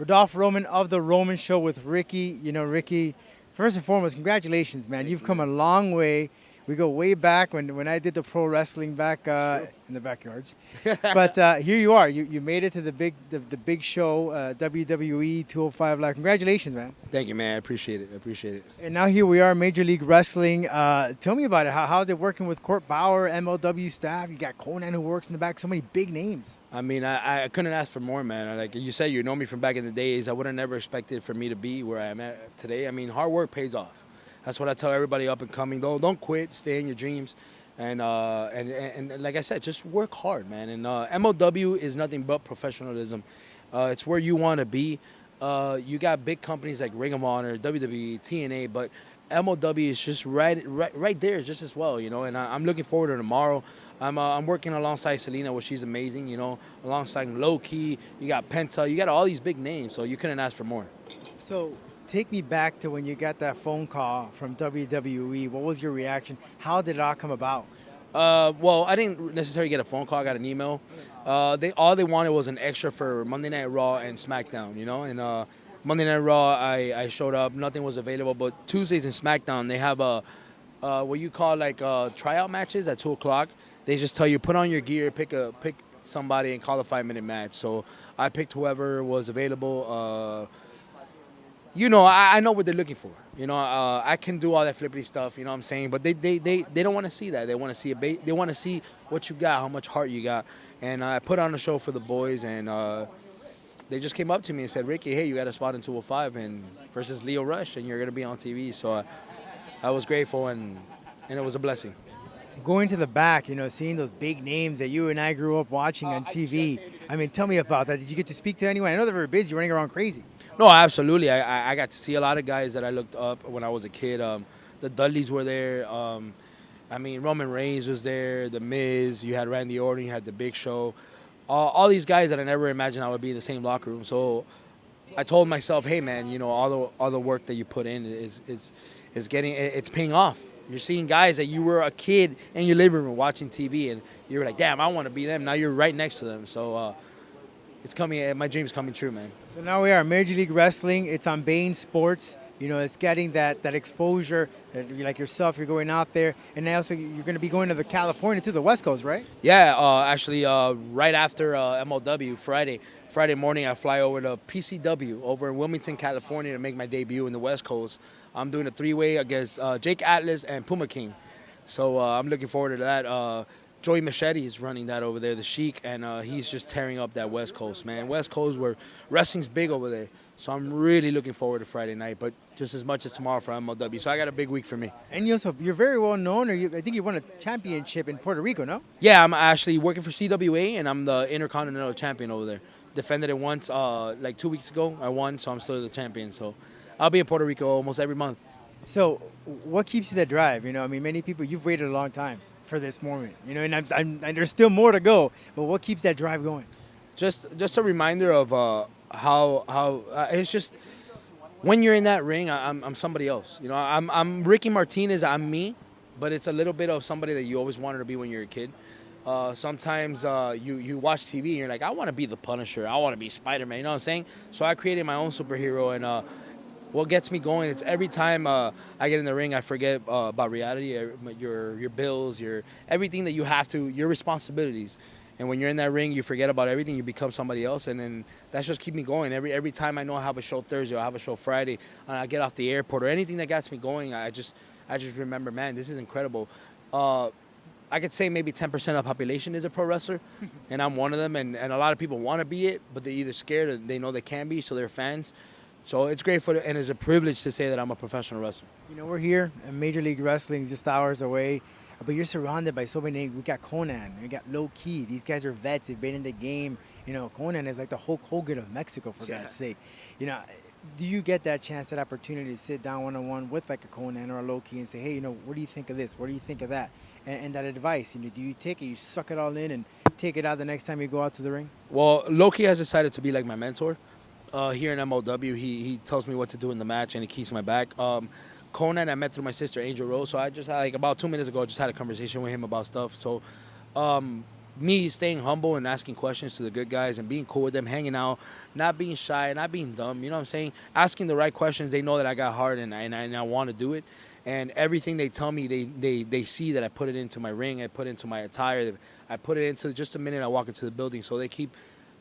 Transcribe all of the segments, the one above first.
Rodolph Roman of The Roman Show with Ricky. You know, Ricky, first and foremost, congratulations, man. You've come a long way. We go way back when I did the pro wrestling back in the backyards. But here you are. You made it to the big show, WWE 205 Live. Congratulations, man. Thank you, man. I appreciate it. I appreciate it. And now here we are, Major League Wrestling. Tell me about it. How's it working with Court Bauer, MLW staff? You got Conan who works in the back. So many big names. I mean, I couldn't ask for more, man. Like you said, you know me from back in the days. I would have never expected for me to be where I am at today. I mean, hard work pays off. That's what I tell everybody up and coming. Don't quit. Stay in your dreams. And like I said, just work hard, man. And MLW is nothing but professionalism. It's where you want to be. You got big companies like Ring of Honor, WWE, TNA, but MLW is just right there just as well, you know. And I'm looking forward to tomorrow. I'm working alongside Selena, which she's amazing, you know. Alongside Low Key, you got Penta, you got all these big names, so you couldn't ask for more. So take me back to when you got that phone call from WWE. What was your reaction? How did it all come about? Well, I didn't necessarily get a phone call. I got an email. All they wanted was an extra for Monday Night Raw and SmackDown, you know. And Monday Night Raw, I showed up. Nothing was available. But Tuesdays and SmackDown, they have what you call like tryout matches at 2 o'clock. They just tell you put on your gear, pick somebody, and call a 5-minute match. So I picked whoever was available. You know, I know what they're looking for. You know, I can do all that flippity stuff. You know what I'm saying? But they don't want to see that. They want to see they want to see what you got, how much heart you got. And I put on a show for the boys, and they just came up to me and said, "Ricky, hey, you got a spot in 205 and versus Leo Rush, and you're gonna be on TV." So I was grateful, and it was a blessing. Going to the back, you know, seeing those big names that you and I grew up watching on TV. I mean, tell me about that. Did you get to speak to anyone? I know they were busy, running around crazy. No, absolutely. I got to see a lot of guys that I looked up when I was a kid. The Dudleys were there. I mean, Roman Reigns was there. The Miz. You had Randy Orton. You had The Big Show. All these guys that I never imagined I would be in the same locker room. So I told myself, hey, man, you know, all the work that you put in is paying off. You're seeing guys that you were a kid in your living room watching TV, and you were like, damn, I want to be them. Now you're right next to them. So it's coming. My dream's coming true, man. So now we are Major League Wrestling. It's on Bain Sports. You know, it's getting that exposure. That like yourself, you're going out there, and also you're going to be going to the California to the West Coast, right? Yeah, actually, right after MLW Friday morning, I fly over to PCW over in Wilmington, California, to make my debut in the West Coast. I'm doing a 3-way against Jake Atlas and Puma King, so I'm looking forward to that. Joey Machete is running that over there, the Sheik, and he's just tearing up that West Coast, man. West Coast, where wrestling's big over there. So I'm really looking forward to Friday night, but just as much as tomorrow for MLW. So I got a big week for me. And you're very well known, I think you won a championship in Puerto Rico, no? Yeah, I'm actually working for CWA, and I'm the Intercontinental Champion over there. Defended it once, like 2 weeks ago. I won, so I'm still the champion. So I'll be in Puerto Rico almost every month. So what keeps you that drive? You know, I mean, many people, you've waited a long time for this moment, you know, and there's still more to go. But what keeps that drive going? Just a reminder of how it's just when you're in that ring, I'm somebody else. You know, I'm Ricky Martinez. I'm me, but it's a little bit of somebody that you always wanted to be when you're a kid. Sometimes you watch TV and you're like, I want to be the Punisher. I want to be Spider-Man. You know what I'm saying? So I created my own superhero, and what gets me going, it's every time I get in the ring, I forget about reality, your bills, your everything that you have to, your responsibilities. And when you're in that ring, you forget about everything. You become somebody else, and then that's just keep me going. Every time I know I have a show Thursday or I have a show Friday, and I get off the airport or anything that gets me going, I just remember, man, this is incredible. I could say maybe 10% of the population is a pro wrestler, and I'm one of them. And a lot of people want to be it, but they're either scared or they know they can be, so they're fans. So it's great and it's a privilege to say that I'm a professional wrestler. You know, we're here at Major League Wrestling, just hours away, but you're surrounded by so many. We got Conan, we got Low Key. These guys are vets. They've been in the game. You know, Conan is like the Hulk Hogan of Mexico, for God's sake. You know, do you get that chance, that opportunity to sit down one-on-one with like a Conan or a Low Key and say, hey, you know, what do you think of this? What do you think of that? And that advice, you know, do you take it, you suck it all in and take it out the next time you go out to the ring? Well, Low Key has decided to be like my mentor. Here in MLW, he tells me what to do in the match, and he keeps my back. Conan, I met through my sister, Angel Rose, so I just had, like, about 2 minutes ago, I just had a conversation with him about stuff. So me staying humble and asking questions to the good guys and being cool with them, hanging out, not being shy, not being dumb. You know what I'm saying? Asking the right questions. They know that I got heart and I want to do it. And everything they tell me, they see that I put it into my ring, I put it into my attire, I put it into just the minute I walk into the building. So they keep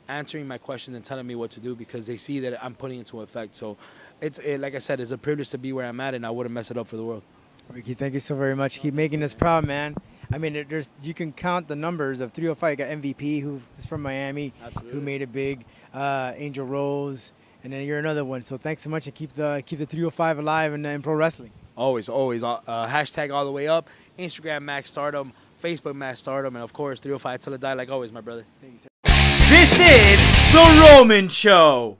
answering my questions and telling me what to do because they see that I'm putting it into effect. So like I said, it's a privilege to be where I'm at, and I wouldn't mess it up for the world. Ricky, thank you so very much. Keep making us proud, man. I mean, you can count the numbers of 305. You got MVP, who is from Miami, Absolutely. who made it big. Angel Rose, and then you're another one. So thanks so much, and keep the 305 alive in pro wrestling. Always. Hashtag all the way up. Instagram Maxx Stardom, Facebook Maxx Stardom, and of course 305 till I die. Like always, my brother. Thank you, sir. This is The Roman Show.